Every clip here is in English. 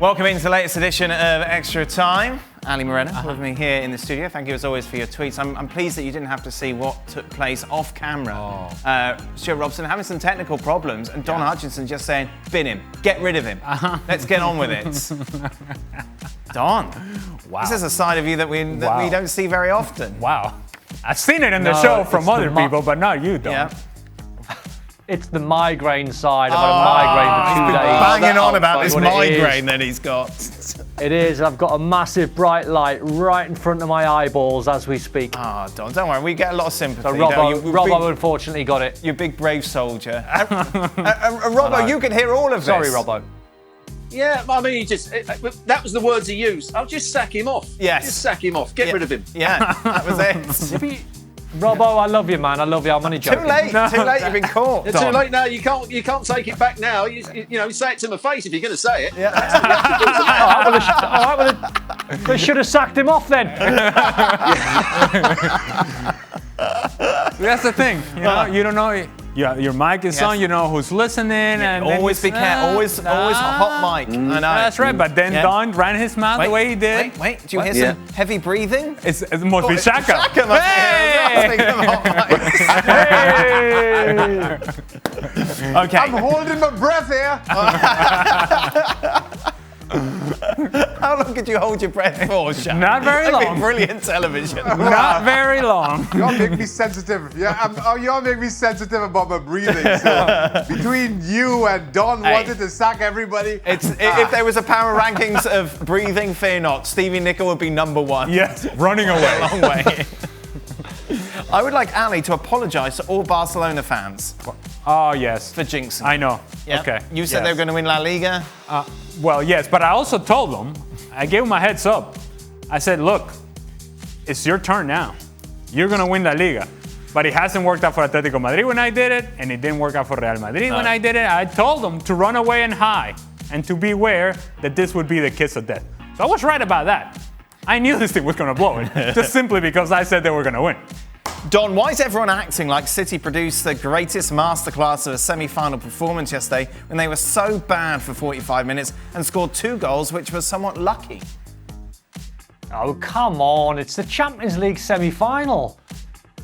Welcome into the latest edition of Extra Time. Ale Moreno with me here in the studio. Thank you as always for your tweets. I'm pleased that you didn't have to see what took place off camera. Stewart, Robson having some technical problems and Don Hutchison just saying, bin him, get rid of him. Let's get on with it. Don, wow. This is a side of you that we don't see very often. Wow. I've seen it in the show from other people, but not you, Don. Yeah. It's the migraine side. I've had a migraine for 2 days. Banging on about this migraine that he's got. It is. I've got a massive bright light right in front of my eyeballs as we speak. Don, don't worry. We get a lot of sympathy. So Robbo unfortunately got it. You big brave soldier. Robbo, you could hear all of this. Sorry, Robbo. Yeah, I mean, that was the words he used. I'll just sack him off. Yes. Just sack him off. Get rid of him. Yeah, that was it. Robbo, I love you, man. I love you. I'm only joking. Too late. Too late. You've been caught. It's too late now. You can't take it back now. You say it to my face if you're going to say it. Yeah. All right, they should have sacked him off then. That's the thing. You don't know. Your mic is on. You know who's listening. And always be careful. Always a hot mic. I know. That's right. But then Don ran his mouth the way he did. Wait. Do you hear some heavy breathing? It must be Shaka. Shaka must be Okay. I'm holding my breath here. How long could you hold your breath for, Shaka? Not very long. Brilliant television. Not very long. Y'all make me sensitive. Y'all make me sensitive about my breathing. So between you and Don wanted to sack everybody. If there was a power rankings of breathing, fear not. Stevie Nicol would be #1. Yes, running away. A long way. I would like Ali to apologise to all Barcelona fans. Oh, yes. For jinxing. I know. Yep. Okay. You said they were going to win La Liga? Well, yes, but I also told them, I gave them a heads up. I said, look, it's your turn now. You're going to win La Liga. But it hasn't worked out for Atletico Madrid when I did it, and it didn't work out for Real Madrid when I did it. I told them to run away and hide, and to beware that this would be the kiss of death. So I was right about that. I knew this thing was going to blow it, just simply because I said they were going to win. Don, why is everyone acting like City produced the greatest masterclass of a semi-final performance yesterday when they were so bad for 45 minutes and scored 2 goals, which was somewhat lucky? Oh, come on. It's the Champions League semi-final.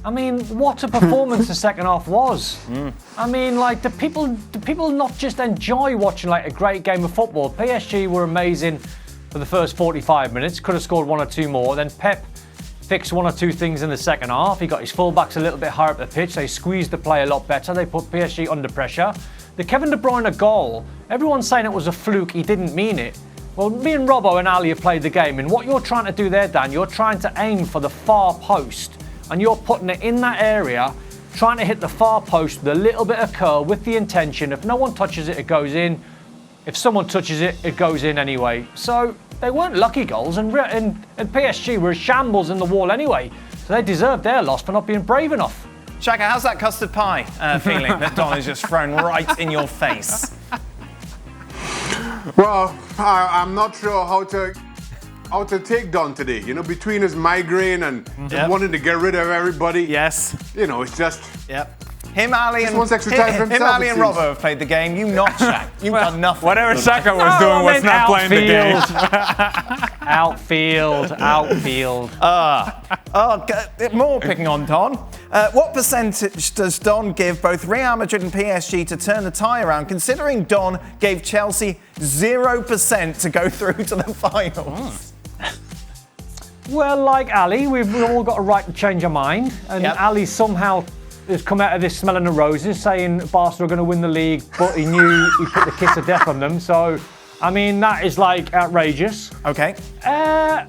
I mean, what a performance the second half was. I mean, like, do people not just enjoy watching, like, a great game of football? PSG were amazing for the first 45 minutes, could have scored 1 or 2 more. Then Pep fixed 1 or 2 things in the second half. He got his fullbacks a little bit higher up the pitch. They squeezed the play a lot better. They put PSG under pressure. The Kevin De Bruyne goal, everyone's saying it was a fluke. He didn't mean it. Well, me and Robbo and Ali have played the game, and what you're trying to do there, Dan, you're trying to aim for the far post, and you're putting it in that area, trying to hit the far post with a little bit of curl with the intention. If no one touches it, it goes in. If someone touches it, it goes in anyway. So they weren't lucky goals, and PSG were a shambles in the wall anyway. So they deserved their loss for not being brave enough. Shaka, how's that custard pie feeling that Don has just thrown right in your face? Well, I'm not sure how to take Don today. You know, between his migraine and wanting to get rid of everybody. Yes. You know, it's just. Yep. Him, Ali, and Ali and Robbo have played the game. You not, Shaq. You've done nothing. Whatever Shaka was doing was not playing the game. Outfield. More picking on Don. What percentage does Don give both Real Madrid and PSG to turn the tie around, considering Don gave Chelsea 0% to go through to the finals? Well, like Ali, we've all got a right to change our mind. And Ali somehow has come out of this smelling the roses, saying Barca are going to win the league, but he knew he put the kiss of death on them. So, I mean, that is like outrageous. Okay. I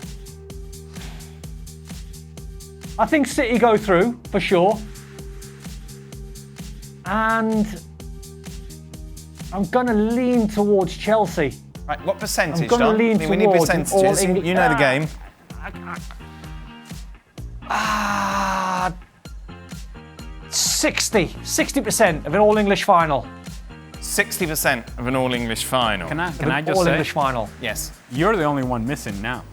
think City go through for sure, and I'm going to lean towards Chelsea. Right. What percentage? I'm going to lean we need towards percentages. You know the game. 60% of an all-English final. 60% of an all-English final. Can I just say? All-English final. Yes. You're the only one missing now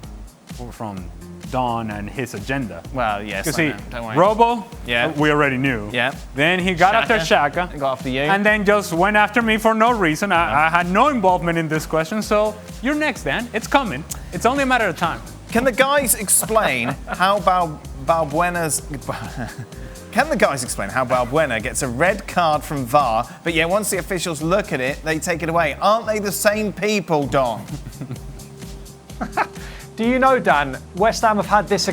from Don and his agenda. Well, yes, Because I know. Don't worry. Robo, Yeah. we already knew. Yeah. Then he got after Shaka. Got after you. And then just went after me for no reason. I had no involvement in this question, so you're next, Dan. It's coming. It's only a matter of time. Can the guys explain how Balbuena's... Can the guys explain how Balbuena gets a red card from VAR, but yet once the officials look at it, they take it away? Aren't they the same people, Don? Do you know, Dan, West Ham have had this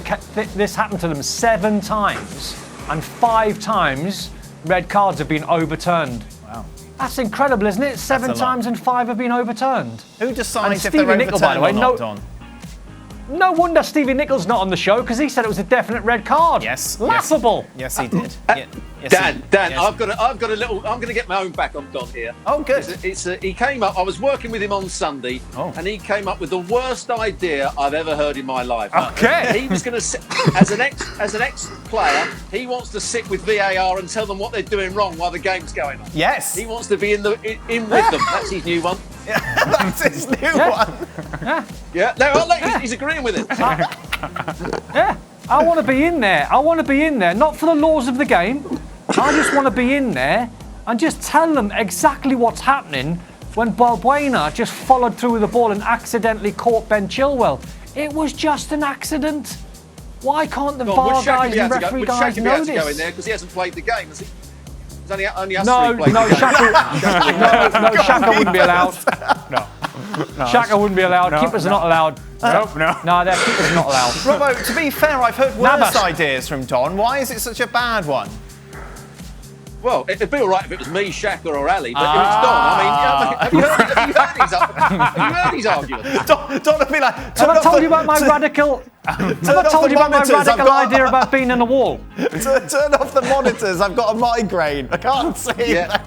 happen to them 7 times, and 5 times red cards have been overturned. Wow. That's incredible, isn't it? 7 That's a times lot. and 5 have been overturned. Who decides if Stevie they're Nicol, overturned by the way, or not, Don? No wonder Stevie Nichol's not on the show, because he said it was a definite red card. Yes. Laughable. Yes, he did. Yes, Dan, yes. I've got a little. I'm going to get my own back on Don here. Oh, good. He came up. I was working with him on Sunday, and he came up with the worst idea I've ever heard in my life. Okay. He was going to, as an ex player, he wants to sit with VAR and tell them what they're doing wrong while the game's going on. Yes. He wants to be in with them. That's his new one. That's his new one. Yeah. No, he's agreeing with it. Yeah. I want to be in there. I want to be in there, not for the laws of the game. I just want to be in there and just tell them exactly what's happening when Balbuena just followed through with the ball and accidentally caught Ben Chilwell. It was just an accident. Why can't the VAR guys and referee guys know this? Would Shaka be able to go in there because he hasn't played the game, has he? He's only us three played the game. Shaka wouldn't be allowed. No. Shaka wouldn't be allowed. Keepers are not allowed. Nope, no. No, their keepers are not allowed. Robbo, to be fair, I've heard worse ideas from Don. Why is it such a bad one? Well, it'd be all right if it was me, Shaka, or Ali, but if it's Don, I mean, have you heard his argument? Don would be like, Have I told you about my radical? Have I told you about my radical idea about being in the wall? Turn off the monitors. I've got a migraine. I can't see. Yeah.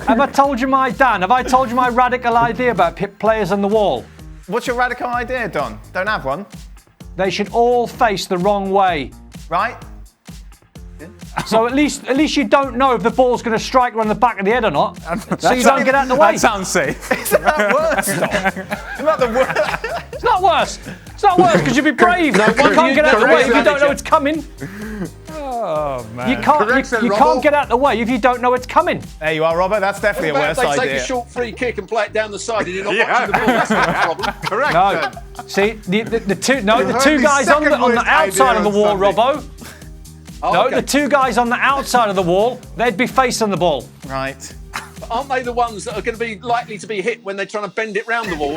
Have I told you my radical idea about players on the wall? What's your radical idea, Don? Don't have one, They should all face the wrong way. right? So at least you don't know if the ball's going to strike you on the back of the head or not. So you don't get out of the way. That sounds safe. Isn't that worse, Don? Isn't that the worst? It's not worse. It's not worse because you'd be brave. You can't get out of the way if you don't know it's coming. Oh, man. You can't get out of the way if you don't know it's coming. There you are, Robert. That's definitely a worse They take idea. a short free kick and play it down the side and you're not watching the ball. That's not a problem. Correct. No. See, the two the guys on the second worst outside of the idea wall, on Sunday. Robbo. Oh, No, okay. the 2 guys on the outside of the wall, they'd be facing the ball. Right. Aren't they the ones that are going to be likely to be hit when they're trying to bend it round the wall?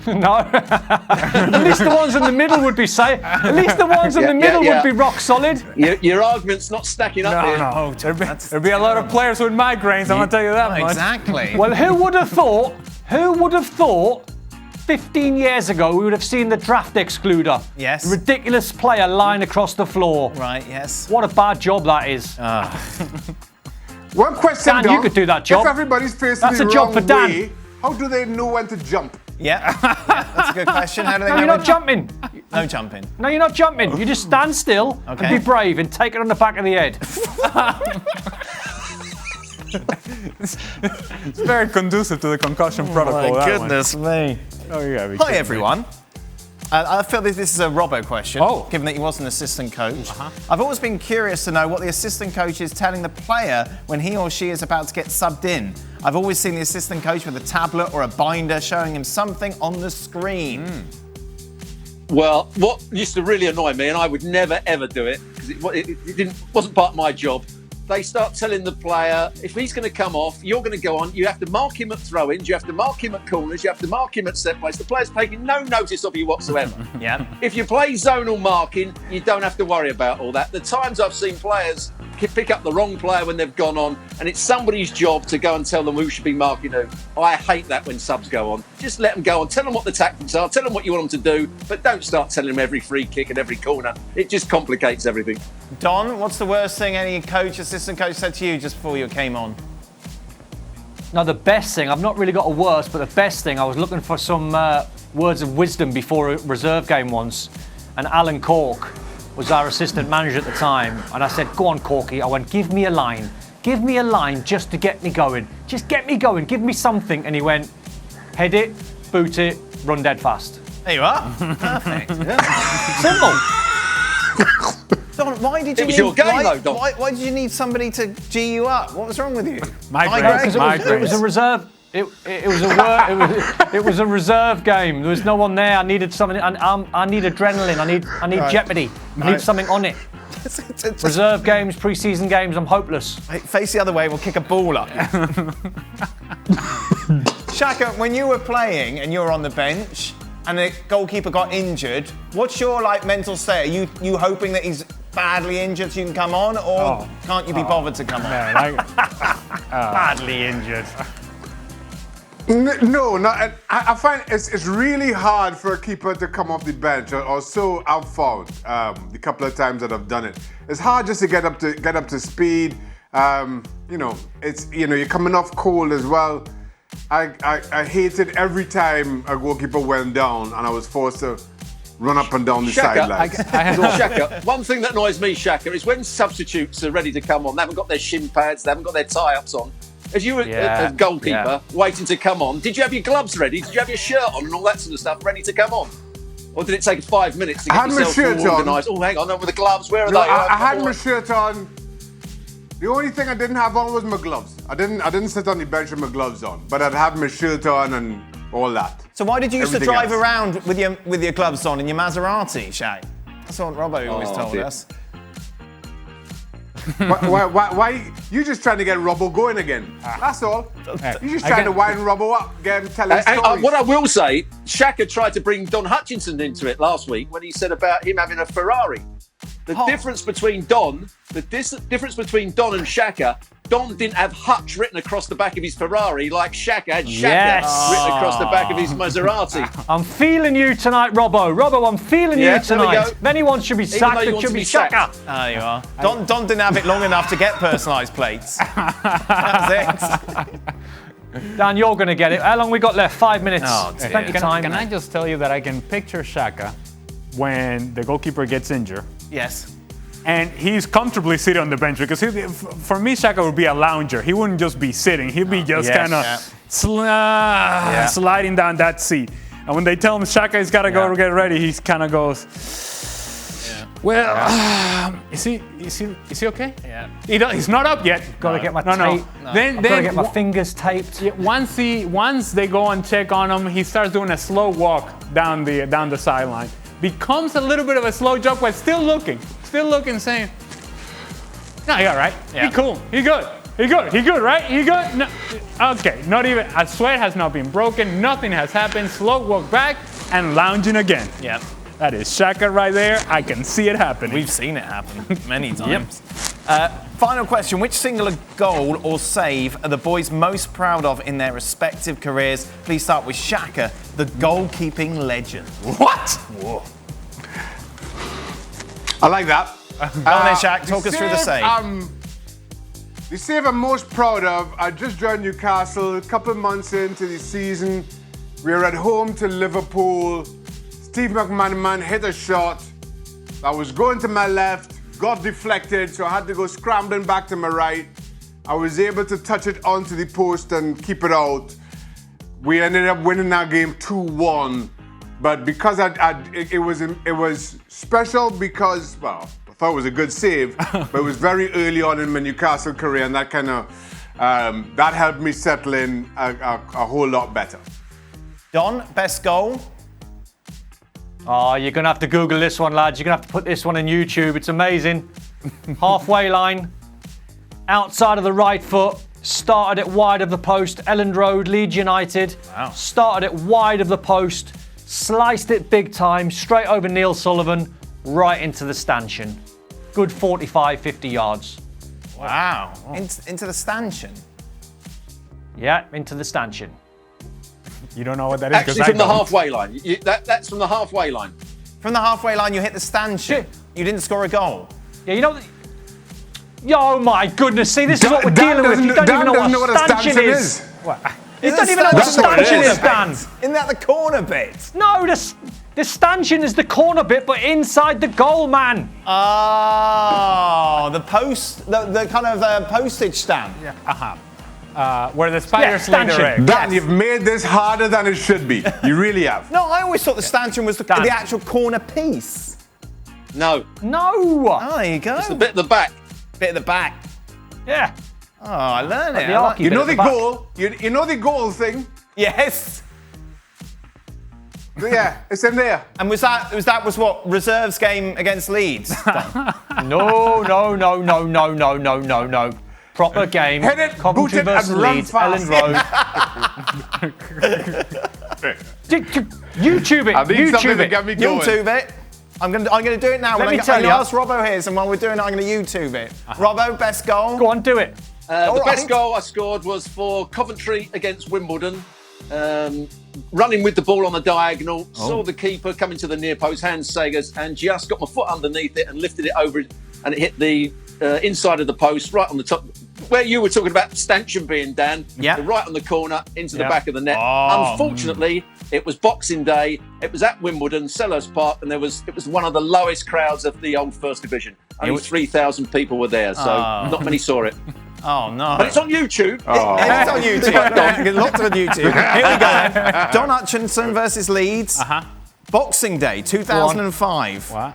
No. At least the ones in the middle would be safe. At least the ones in the middle would be rock solid. Your argument's not stacking up here. No. There'd be a lot of players with migraines, I'm going to tell you that much. Exactly. Well, who would have thought 15 years ago we would have seen the draft excluder? Yes. Ridiculous player lying across the floor. Right, yes. What a bad job that is. One question, Dan, you could do that job. If everybody's facing That's the a job wrong for Dan. way, how do they know when to jump? Yeah. That's a good question. How do they No, know you're not when- jumping. No jumping. No, you're not jumping. You just stand still Okay. and be brave and take it on the back of the head. It's very conducive to the concussion protocol. that one. me. Oh, you gotta be Hi, kidding me. everyone. I feel this is a Robbo question, given that he was an assistant coach. I've always been curious to know what the assistant coach is telling the player when he or she is about to get subbed in. I've always seen the assistant coach with a tablet or a binder showing him something on the screen. Well, what used to really annoy me, and I would never ever do it because it wasn't part of my job. They start telling the player, if he's going to come off, you're going to go on. You have to mark him at throw-ins. You have to mark him at corners. You have to mark him at set plays. The player's taking no notice of you whatsoever. Yeah. If you play zonal marking, you don't have to worry about all that. The times I've seen players pick up the wrong player when they've gone on, and it's somebody's job to go and tell them who should be marking who. I hate that when subs go on. Just let them go on. Tell them what the tactics are. Tell them what you want them to do, but don't start telling them every free kick and every corner. It just complicates everything. Don, what's the worst thing any coach, assistant coach said to you just before you came on? Now, the best thing, I've not really got a worse, but the best thing, I was looking for some words of wisdom before a reserve game once, and Alan Cork was our assistant manager at the time, and I said, go on, Corky. I went, give me a line. Give me a line just to get me going. Just get me going. Give me something. And he went, head it, boot it, run dead fast. There you are. Perfect. Simple. Don, why did you It was need, your game, though, Don. why did you need somebody to G you up? What was wrong with you? Migraines. It was a reserve. It was a reserve game. There was no one there. I needed something. I need adrenaline. I need jeopardy. I need something on it. Reserve games, pre-season games. I'm hopeless. Face the other way, we'll kick a ball up. Shaka, when you were playing and you were on the bench and the goalkeeper got injured, what's your mental state? Are you hoping that he's badly injured so you can come on, or can't you be bothered to come on? Badly injured. No, I find it's really hard for a keeper to come off the bench, or so I've found the couple of times that I've done it. It's hard just to get up to speed. You're coming off cold as well. I hated every time a goalkeeper went down and I was forced to run up and down the sidelines. Shaka, one thing that annoys me, Shaka, is when substitutes are ready to come on, they haven't got their shin pads, they haven't got their tie-ups on. As you were a goalkeeper waiting to come on, did you have your gloves ready? Did you have your shirt on and all that sort of stuff ready to come on? Or did it take 5 minutes to get yourself all organised? Oh, hang on, with the gloves, where are they? I had my shirt on. The only thing I didn't have on was my gloves. I didn't sit on the bench with my gloves on, but I'd have my shirt on and all that. So why did you used to Everything drive else. around with your gloves on in your Maserati, Shay? That's what Robbo always told us. Why? You just trying to get Robbo going again? That's all. You just trying to wind Robbo up, get him telling stories. What I will say, Shaka tried to bring Don Hutchison into it last week when he said about him having a Ferrari. The difference between Don and Shaka, Don didn't have Hutch written across the back of his Ferrari like Shaka had Shaka written across the back of his Maserati. I'm feeling you tonight, Robbo. Robbo, I'm feeling you tonight. If anyone should be sacked, it should be Shaka. There you are. Don didn't have it long enough to get personalised plates. That was it. Dan, you're going to get it. How long we got left? 5 minutes. Oh, dear. Plenty of time. Can I just tell you that I can picture Shaka when the goalkeeper gets injured? Yes. And he's comfortably sitting on the bench because for me, Shaka would be a lounger. He wouldn't just be sitting. He'd be just kind of sliding down that seat. And when they tell him Shaka has got to go get ready, he kind of goes, is he okay? Yeah. He's not up yet. Got to get my tape. Then Got to get my fingers taped. once they go and check on him, he starts doing a slow walk down the sideline. Becomes a little bit of a slow jump, but still looking, saying, "No, you're all right. Yeah. He cool. He good. He good, right? He good? No. Okay, not even a sweat has not been broken. Nothing has happened. Slow walk back and lounging again. Yep. That is Shaka right there. I can see it happening. We've seen it happen many times. Final question. Which singular goal or save are the boys most proud of in their respective careers? Please start with Shaka, the goalkeeping legend. What? Whoa. I like that. Go on then, Shaq. Talk us through the save. The save I'm most proud of, I just joined Newcastle a couple months into the season. We were at home to Liverpool. Steve McManaman hit a shot that was going to my left, got deflected, so I had to go scrambling back to my right. I was able to touch it onto the post and keep it out. We ended up winning that game 2-1. But because it was special because, well, I thought it was a good save, but it was very early on in my Newcastle career, and that kind of that helped me settle in a whole lot better. Don, best goal? Oh, you're going to have to Google this one, lads. You're going to have to put this one on YouTube. It's amazing. Halfway line, outside of the right foot, started it wide of the post. Elland Road, Leeds United. Wow. Started it wide of the post, sliced it big time, straight over Neil Sullivan, right into the stanchion. Good 45, 50 yards. Wow. Into the stanchion. Yeah, into the stanchion. You don't know what that is? Actually, from the halfway line. That's from the halfway line. From the halfway line, you hit the stanchion. You didn't score a goal. Yeah, you know... Oh my goodness, see, this is what we're dealing with. You don't even know what a stanchion is. What? You don't even know what a stanchion is, Dan. Isn't that the corner bit? No, the stanchion is the corner bit, but inside the goal, man. Oh, the post, the kind of postage stamp. Yeah. where the spiders lay their stanchion. eggs. Dan, you've made this harder than it should be. You really have. No, I always thought the stanchion was the actual corner piece. No, No. Oh, there you go. it's the bit at the back. Bit at the back. Yeah. Oh, I learned it. the I like- archy You bit know at the back. goal? You know the goal thing? Yes. Yeah, it's in there. And was what reserves game against Leeds? No. Proper game. Hit it, Coventry boot it, versus and run Leeds, fast. Ellen Road. YouTube it. I need something YouTube to it. get me going. YouTube it. I'm gonna do it now. Let me I'm tell gonna you. ask Robbo here, and while we're doing it, I'm gonna YouTube it. Robbo, best goal. Go on, do it. The right. best goal I scored was for Coventry against Wimbledon. Running with the ball on the diagonal, saw the keeper coming to the near post, hands Sagers, and just got my foot underneath it and lifted it over, and it hit the inside of the post, right on the top, where you were talking about stanchion being, Dan. Yeah. Right on the corner, into the Yeah. back of the net. Unfortunately, it was Boxing Day. It was at Wimbledon, Selhurst Park, and it was one of the lowest crowds of the old First Division. Only 3,000 people were there, so not many saw it. Oh no. But it's on YouTube. It's on YouTube. Lots on YouTube. Here we go. Don Hutchison versus Leeds. Boxing Day 2005. What?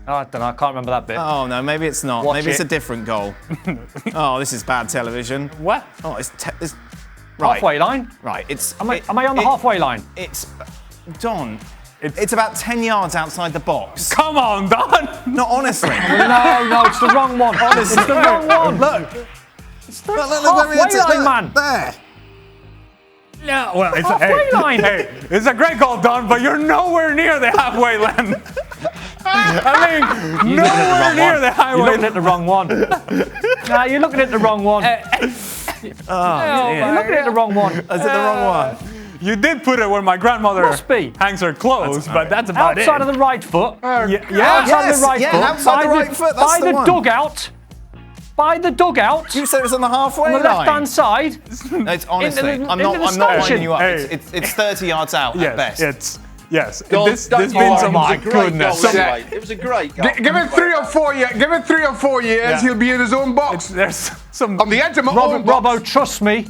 Oh, I don't know. I can't remember that bit. Oh no, maybe it's not. Watch Maybe it's it. a different goal. Oh, this is bad television. What? Oh, it's right. Halfway line. Right. It's. Am I on the halfway line? It's Don. It's about 10 yards outside the box. Come on, Don. No, honestly. No, it's the wrong one. Honestly. It's the wrong one. Look. It's the Look, halfway line, man. There. Yeah, well, it's Halfway line. Hey, it's a great goal, Don, but you're nowhere near the halfway line. I mean, nowhere near the You're highway. looking at the wrong one. Nah, you're looking at the wrong one. You're looking at the wrong one. Is it the wrong one? You did put it where my grandmother Must be. hangs her clothes, but that's about Outside it. of the right foot. Yeah, Outside of the right yeah, foot. outside the right foot, that's by the the one. dugout. By the dugout. You said it was on the halfway On the line. left-hand side. No, it's honestly, into the I'm not stanchion. winding you up. Hey. It's 30 yards out at best. Yes. Don't This you means worry, some. it was a great goodness. goal anyway. It was a great goal. Give it 3 or 4 years. Give it 3 or 4 years. Yeah. He'll be in his own box. There's some. On the edge of my own box. Robbo, trust me.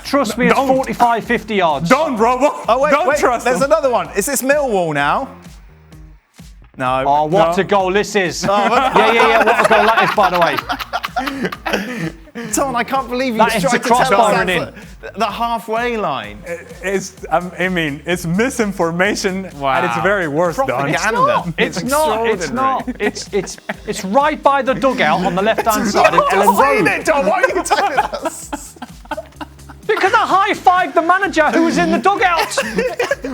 Trust me, it's don't. 45, 50 yards. Don't, Robo. Oh, wait, Don't wait. trust There's him. another one. Is this Millwall now? No. Oh, what No. a goal this is. Yeah, what a goal that is, by the way. Tom, I can't believe you That just is tried a to tell us crossbar that's the halfway line. It's misinformation at its very worst, Don. Propaganda. It's not. It's right by the dugout on the left-hand side of Don't Ellen say Road. it, Tom. Why are you telling us? Because I high-fived the manager who was in the dugout.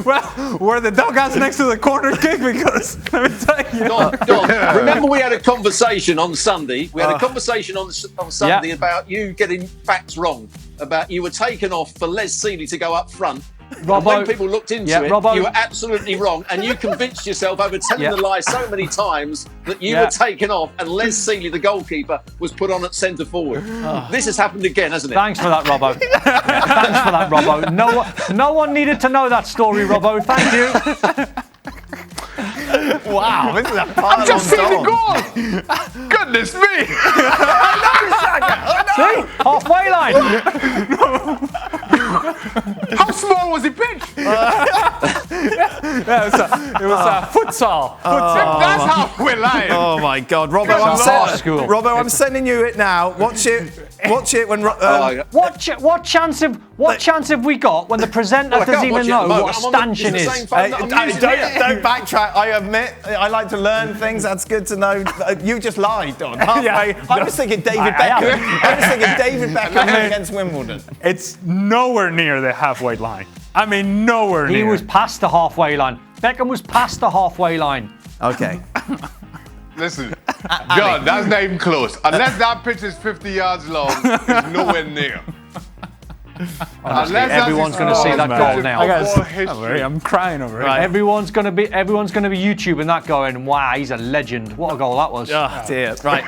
Well, were the dugouts next to the corner kick? Because let me tell you. Don, remember we had a conversation on Sunday. We had a conversation on Sunday Yeah. about you getting facts wrong. About you were taken off for Les Seeley to go up front. And when Robbo, people looked into Yeah, it, Robbo. you were absolutely wrong, and you convinced yourself over telling Yeah. the lie so many times that you Yeah. were taken off, and Les Seeley, the goalkeeper, was put on at centre forward. This has happened again, hasn't it? Thanks for that, Robbo. Thanks for that, Robbo. No one needed to know that story, Robbo. Thank you. Wow, this is a pile I've just on seen the Dom. goal. Goodness me. See? Halfway line. How small was the pitch? It was futsal. That's halfway line. Oh my God, Robbo! It's art school. Robbo, I'm sending you it now. Watch it. Watch it when. What chance have we got when the presenter Well, I doesn't can't watch even it at know the moment. what a I'm on the- stanchion it's the is? same phone that I'm using here. Don't backtrack. I admit, I like to learn things. That's good to know. You just lied, Don. Halfway. Yeah. I was thinking David I am. Beckham. I was thinking David Beckham against Wimbledon. It's nowhere near the halfway line. I mean, nowhere near. He was past the halfway line. Beckham was past the halfway line. Okay. Listen, John, that's not even close. Unless that pitch is 50 yards long, it's nowhere near. Honestly, everyone's going to see that goal now. I'm crying over it. Right. Everyone's going to be YouTubing that going, wow, he's a legend. What a goal that was. Oh dear. Right.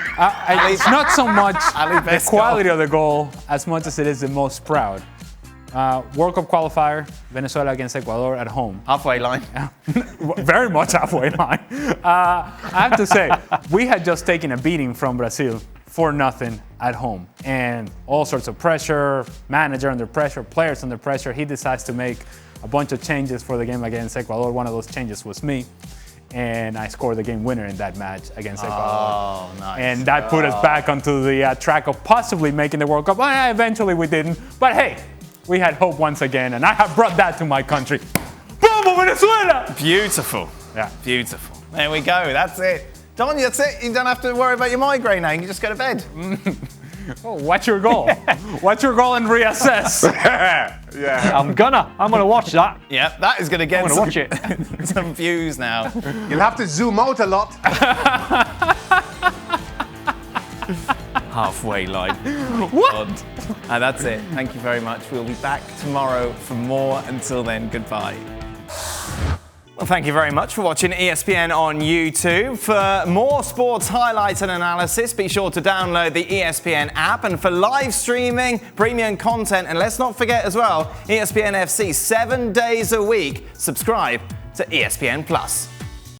It's not so much the best quality of the goal as much as it is the most proud. World Cup qualifier, Venezuela against Ecuador at home. Halfway line. Very much halfway line. I have to say, we had just taken a beating from Brazil 4-0 at home. And all sorts of pressure, manager under pressure, players under pressure. He decides to make a bunch of changes for the game against Ecuador. One of those changes was me. And I scored the game winner in that match against Ecuador. Oh, nice. And that put us back onto the track of possibly making the World Cup. Well, eventually we didn't. But hey, we had hope once again. And I have brought that to my country. Vamos, Venezuela! Beautiful. Yeah. Beautiful. There we go. That's it. Don, that's it. You don't have to worry about your migraine now. You can just go to bed. Oh, what's your goal? What's your goal and reassess? Yeah. I'm gonna watch that. Yeah, that is going to get I'm gonna watch it. some views now. You'll have to zoom out a lot. Halfway line. What? And that's it. Thank you very much. We'll be back tomorrow for more. Until then, goodbye. Well, thank you very much for watching ESPN on YouTube. For more sports highlights and analysis, be sure to download the ESPN app. And for live streaming, premium content, and let's not forget as well, ESPN FC 7 days a week. Subscribe to ESPN Plus.